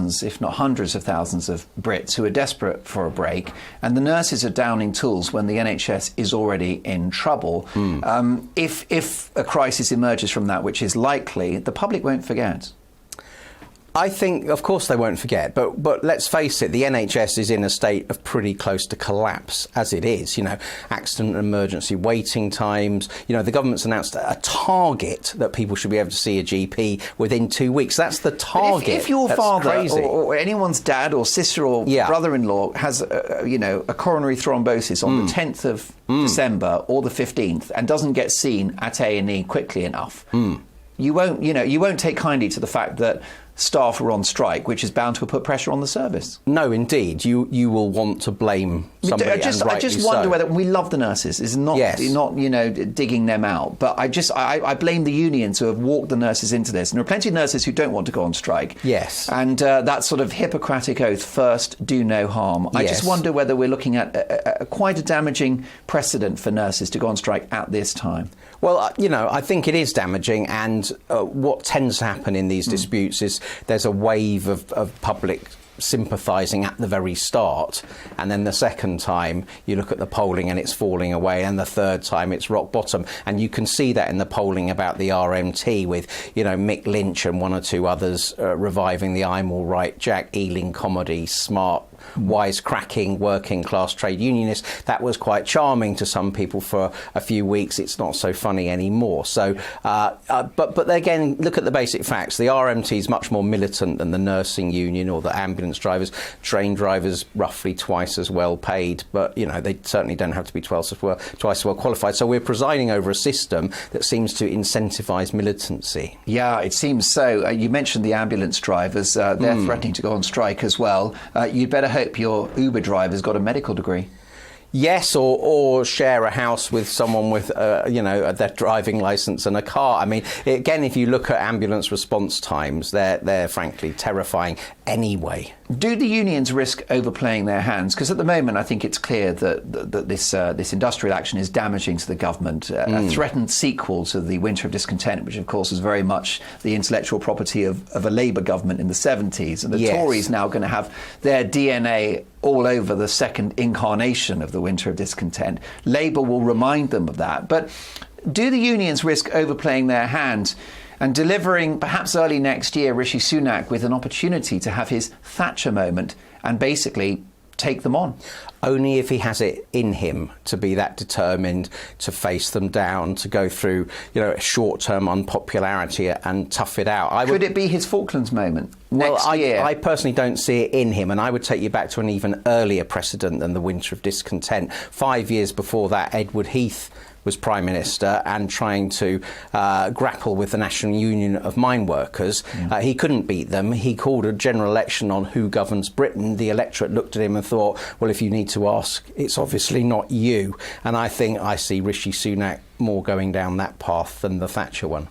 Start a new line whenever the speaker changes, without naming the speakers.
thousands, if not hundreds of thousands of Brits who are desperate for a break, and the nurses are downing tools when the NHS is already in trouble. If a crisis emerges from that, which is likely, the public won't forget.
I think, of course, they won't forget. But let's face it, the NHS is in a state of pretty close to collapse as it is. You know, accident and emergency waiting times. You know, the government's announced a target that people should be able to see a GP within 2 weeks. That's the target.
If your father or anyone's dad or sister or brother-in-law has, a coronary thrombosis on the 10th of December or the 15th and doesn't get seen at A&E quickly enough, you won't take kindly to the fact that staff are on strike, which is bound to put pressure on the service.
No, indeed. You will want to blame somebody,
I just wonder whether we love the nurses. It's not digging them out, but I blame the unions who have walked the nurses into this. And there are plenty of nurses who don't want to go on strike.
Yes.
And that sort of Hippocratic oath, first, do no harm. I just wonder whether we're looking at quite a damaging precedent for nurses to go on strike at this time.
Well, I think it is damaging, and what tends to happen in these disputes is there's a wave of public sympathising at the very start, and then the second time you look at the polling and it's falling away, and the third time it's rock bottom. And you can see that in the polling about the RMT with, Mick Lynch and one or two others reviving the I'm All Right, Jack Ealing comedy, smart, wisecracking working class trade unionist. That was quite charming to some people for a few weeks. It's not so funny anymore. So, but again, look at the basic facts. The RMT is much more militant than the nursing union or the ambulance drivers. Train drivers roughly twice as well paid, but they certainly don't have to be twice as well qualified. So we're presiding over a system that seems to incentivise militancy.
Yeah, it seems so. You mentioned the ambulance drivers. They're threatening to go on strike as well. You'd better hope your Uber driver's got a medical degree.
Yes, or share a house with someone with, their driving licence and a car. I mean, again, if you look at ambulance response times, they're frankly terrifying anyway.
Do the unions risk overplaying their hands? Because at the moment, I think it's clear that this industrial action is damaging to the government. A threatened sequel to the Winter of Discontent, which of course was very much the intellectual property of a Labour government in the 70s. And the Tories now going to have their DNA all over the second incarnation of the Winter of Discontent. Labour will remind them of that. But do the unions risk overplaying their hand and delivering, perhaps early next year, Rishi Sunak with an opportunity to have his Thatcher moment and basically take them on?
Only if he has it in him to be that determined to face them down, to go through, short-term unpopularity and tough it out. Could
it be his Falklands moment next year?
I personally don't see it in him, and I would take you back to an even earlier precedent than the Winter of Discontent. 5 years before that, Edward Heath was Prime Minister and trying to grapple with the National Union of Mine Workers. He couldn't beat them. He called a general election on who governs Britain. The electorate looked at him and thought, well, if you need to ask, it's obviously not you. And I think I see Rishi Sunak more going down that path than the Thatcher one.